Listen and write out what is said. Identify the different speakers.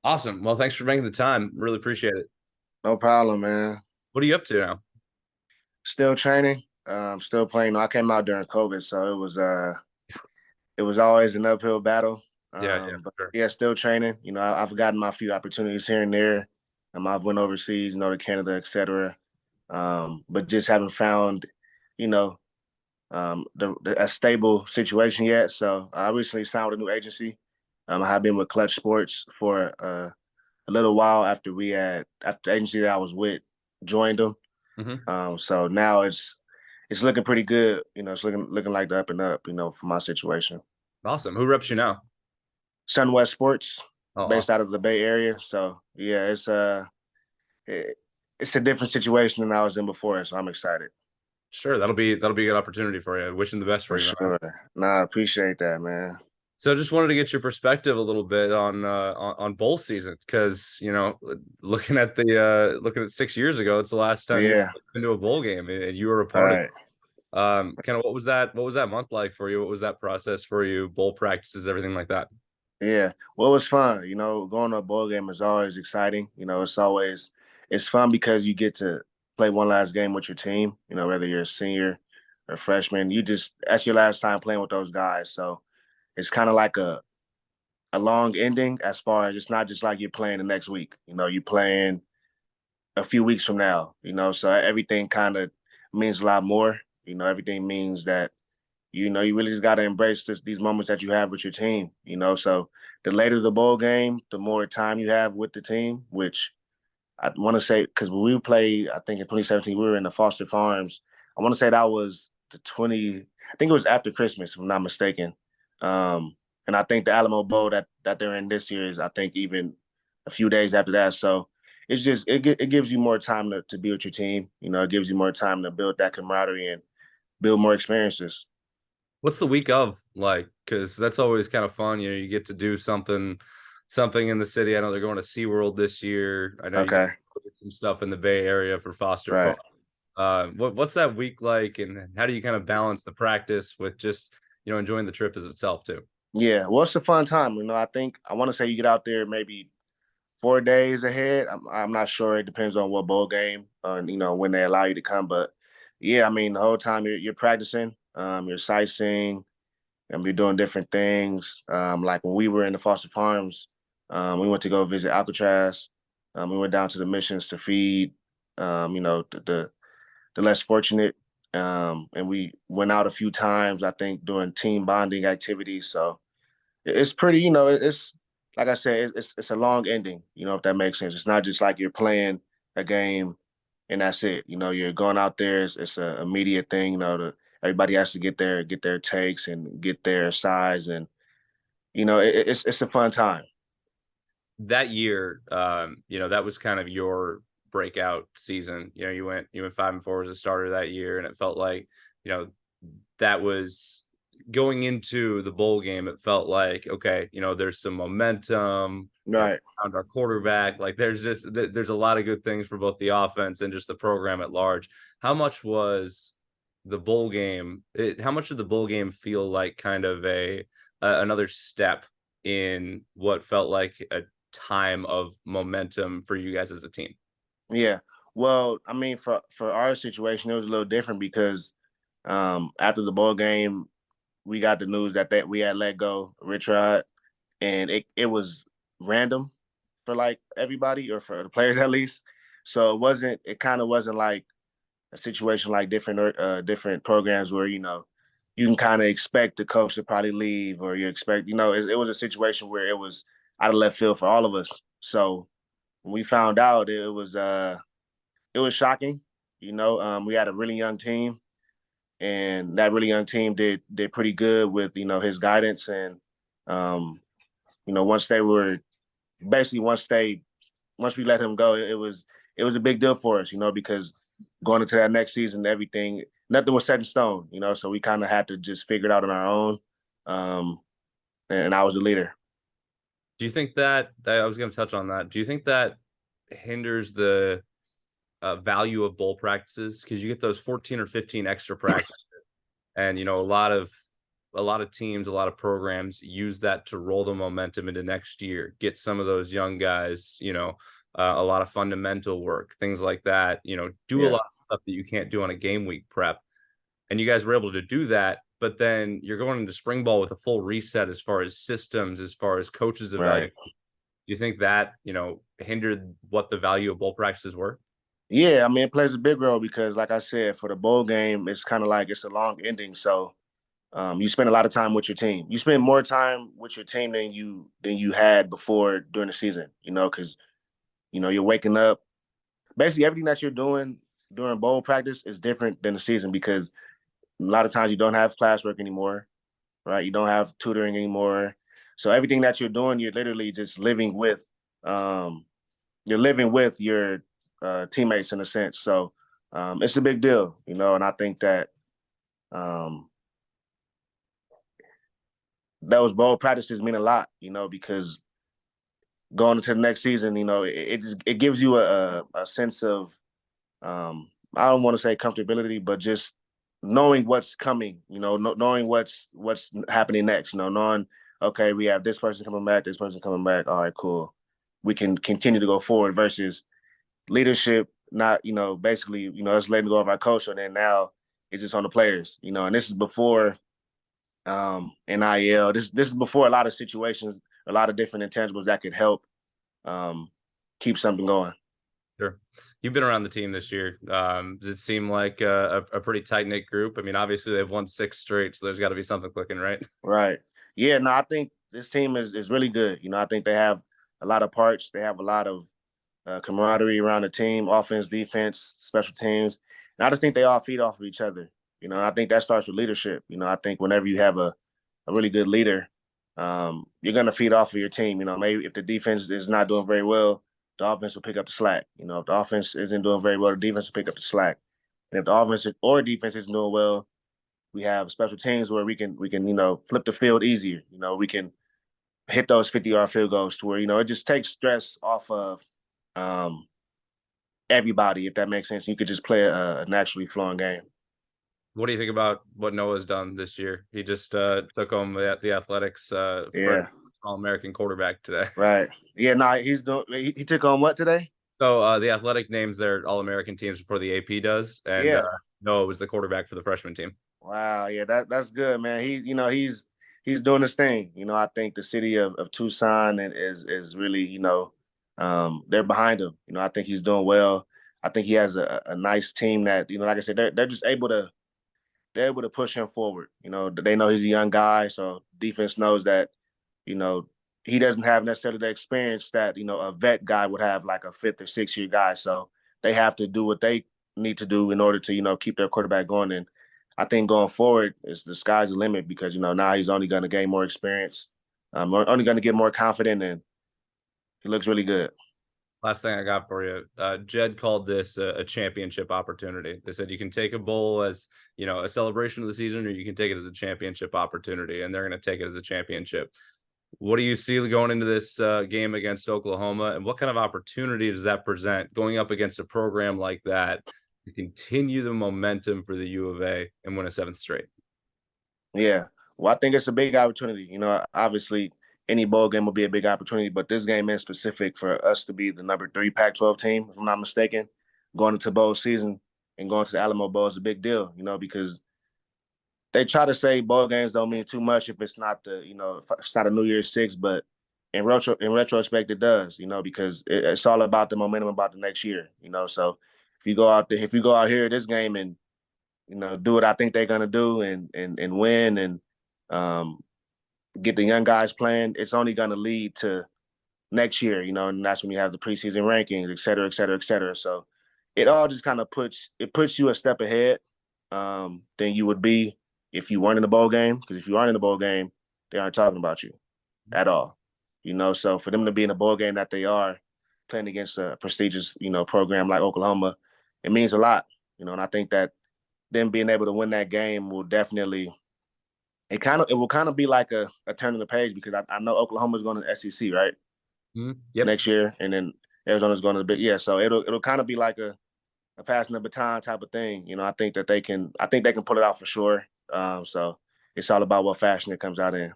Speaker 1: Awesome. Well, thanks for making the time. Really appreciate it.
Speaker 2: No problem, man.
Speaker 1: What are you up to now?
Speaker 2: Still training. Still playing. I came out during COVID, so it was always an uphill battle.
Speaker 1: Yeah, yeah,
Speaker 2: But
Speaker 1: for sure.
Speaker 2: yeah, still training. I've gotten my few opportunities here and there. I've went overseas, to Canada, etc. But just haven't found, you know, a stable situation yet. So I recently signed with a new agency. I have been with Clutch Sports for a little while after the agency that I was with joined them.
Speaker 1: Hmm.
Speaker 2: So now it's looking pretty good. It's looking like the up and up. For my situation.
Speaker 1: Awesome. Who reps you now?
Speaker 2: Sunwest Sports,
Speaker 1: Oh,
Speaker 2: based
Speaker 1: awesome.
Speaker 2: out of the Bay Area. So yeah, it, it's a different situation than I was in before. So I'm excited
Speaker 1: Sure. That'll be a good opportunity for you. Wishing the best
Speaker 2: for
Speaker 1: for you, man.
Speaker 2: sure. Nah, I appreciate that, man.
Speaker 1: So just wanted to get your perspective a little bit on bowl season because looking at 6 years ago, it's the last time you've
Speaker 2: Yeah,
Speaker 1: been to a bowl game and you were a
Speaker 2: all
Speaker 1: part of
Speaker 2: right.
Speaker 1: it. Kind of what was that month like for you? What was that process for you? Bowl practices, everything like that.
Speaker 2: Yeah. Well, it was fun. Going to a bowl game is always exciting. It's fun because you get to play one last game with your team. Whether you're a senior or freshman, that's your last time playing with those guys. So it's kind of like a long ending as far as it's not just like you're playing the next week. You're playing a few weeks from now. So everything kind of means a lot more. Everything means that you really just got to embrace these moments that you have with your team. So the later the bowl game, the more time you have with the team. Which I want to say, because when we played, I think in 2017 we were in the Foster Farms. I want to say that was the 20. I think it was after Christmas, if I'm not mistaken. And I think the Alamo Bowl that they're in this year is, I think, even a few days after that. So it gives you more time to be with your team. It gives you more time to build that camaraderie and build more experiences.
Speaker 1: What's the week of like? Because that's always kind of fun. You get to do something in the city. I know they're going to SeaWorld this year. I know you guys
Speaker 2: Okay.
Speaker 1: did some stuff in the Bay Area for Foster Farms.
Speaker 2: Right.
Speaker 1: What's that week like, and how do you kind of balance the practice with just enjoying the trip as itself too?
Speaker 2: Yeah. Well, it's a fun time. I think I want to say you get out there maybe 4 days ahead. I'm not sure. It depends on what bowl game and when they allow you to come. But yeah, I mean the whole time you're practicing, you're sightseeing, and you're doing different things. Like when we were in the Foster Farms, we went to go visit Alcatraz. We went down to the missions to feed, the less fortunate. And we went out a few times, I think, doing team bonding activities. So it's pretty, it's like I said, it's a long ending, if that makes sense. It's not just like you're playing a game and that's it. You're going out there, it's an immediate thing, everybody has to get their takes and get their size. And, it's a fun time.
Speaker 1: That year, that was kind of your breakout season. You went 5-4 as a starter that year, and it felt like, you know, that was going into the bowl game. It felt like, okay, there's some momentum.
Speaker 2: Right.
Speaker 1: Found our quarterback. Like there's a lot of good things for both the offense and just the program at large. How much was the bowl game? How much did the bowl game feel like kind of another step in what felt like a time of momentum for you guys as a team?
Speaker 2: Yeah. Well, I mean, for our situation, it was a little different because after the bowl game, we got the news that we had let go Rich Rod, and it was random for like everybody or for the players at least. So it kind of wasn't like a situation like different programs where you can kind of expect the coach to probably leave, or you expect it was a situation where it was out of left field for all of us. So when we found out, it was shocking. We had a really young team, and that really young team did pretty good with his guidance. And um, once they were basically once we let him go, it was a big deal for us, because going into that next season, nothing was set in stone, so we kind of had to just figure it out on our own. Um, and I was the leader.
Speaker 1: Do you think that I was going to touch on that? Do you think that hinders the value of bowl practices because you get those 14 or 15 extra practices, and a lot of a lot of teams, a lot of programs use that to roll the momentum into next year, get some of those young guys, a lot of fundamental work, things like that, do a
Speaker 2: Yeah,
Speaker 1: lot of stuff that you can't do on a game week prep. And you guys were able to do that, but then you're going into spring ball with a full reset as far as systems, as far as coaches evaluate.
Speaker 2: right.
Speaker 1: Do you think that, hindered what the value of bowl practices were?
Speaker 2: Yeah, I mean, it plays a big role because, like I said, for the bowl game, it's kind of like it's a long ending. So you spend a lot of time with your team. You spend more time with your team than you had before during the season. Because you're waking up. Basically, everything that you're doing during bowl practice is different than the season because a lot of times you don't have classwork anymore, right? You don't have tutoring anymore. So everything that you're doing, you're literally just living with. Um, you're living with your teammates in a sense. So it's a big deal, and I think that um, those bowl practices mean a lot, because going into the next season, it gives you a sense of I don't want to say comfortability, but just knowing what's coming, knowing what's happening next, knowing okay, we have this person coming back, this person coming back. All right, cool. We can continue to go forward versus leadership, not, basically, us letting go of our coach. And then now it's just on the players, and this is before NIL. This is before a lot of situations, a lot of different intangibles that could help um, keep something going.
Speaker 1: Sure. You've been around the team this year. Does it seem like a pretty tight knit group? I mean, obviously they've won 6 straight, so there's got to be something clicking, right?
Speaker 2: Right. Yeah, no, I think this team is really good. I think they have a lot of parts. They have a lot of camaraderie around the team, offense, defense, special teams. And I just think they all feed off of each other. I think that starts with leadership. I think whenever you have a really good leader, you're going to feed off of your team. Maybe if the defense is not doing very well, the offense will pick up the slack. If the offense isn't doing very well, the defense will pick up the slack. And if the offense or defense isn't doing well, we have special teams where we can flip the field easier. We can hit those 50-yard field goals to where it just takes stress off of um, everybody, if that makes sense. You could just play a naturally flowing game.
Speaker 1: What do you think about what Noah's done this year? He just took home the athletics for
Speaker 2: Yeah,
Speaker 1: All American quarterback today.
Speaker 2: right. Yeah, no, he's doing. He took on what today?
Speaker 1: So the athletic names their All American teams before the AP does, and
Speaker 2: Yeah.
Speaker 1: Noah was the quarterback for the freshman team.
Speaker 2: Wow. Yeah, that's good, man. He's doing his thing. I think the city of Tucson is really they're behind him. I think he's doing well. I think he has a nice team that like I said, they're just able to push him forward. They know he's a young guy, so defense knows that, you know, he doesn't have necessarily the experience that, a vet guy would have, like a 5th or 6th year guy. So they have to do what they need to do in order to, keep their quarterback going. And I think going forward, the sky's the limit because, now he's only going to gain more experience, only going to get more confident, and he looks really good.
Speaker 1: Last thing I got for you, Jed called this a championship opportunity. They said you can take a bowl as a celebration of the season, or you can take it as a championship opportunity, and they're going to take it as a championship. What do you see going into this game against Oklahoma, and what kind of opportunity does that present going up against a program like that to continue the momentum for the U of A and win a 7th straight?
Speaker 2: Yeah. Well, I think it's a big opportunity. Obviously any bowl game will be a big opportunity, but this game in specific for us to be the number 3 Pac-12 team, if I'm not mistaken, going into bowl season and going to the Alamo Bowl is a big deal, because they try to say bowl games don't mean too much if it's not if it's not a New Year's Six, but in retrospect it does, because it's all about the momentum about the next year, So if you go out here this game and do what I think they're gonna do and win and get the young guys playing, it's only gonna lead to next year, and that's when you have the preseason rankings, et cetera, et cetera, et cetera. So it all just kind of puts you a step ahead than you would be if you weren't in the bowl game. Because if you aren't in the bowl game, they aren't talking about you at all. So for them to be in a bowl game that they are playing against a prestigious, program like Oklahoma, it means a lot. And I think that them being able to win that game will definitely it will kind of be like a turn of the page because I know Oklahoma's going to the SEC, right?
Speaker 1: Yep.
Speaker 2: Next year, and then Arizona's going to the big. Yeah, so it'll kind of be like a passing the baton type of thing. I think that they can pull it out for sure. So it's all about what fashion it comes out in.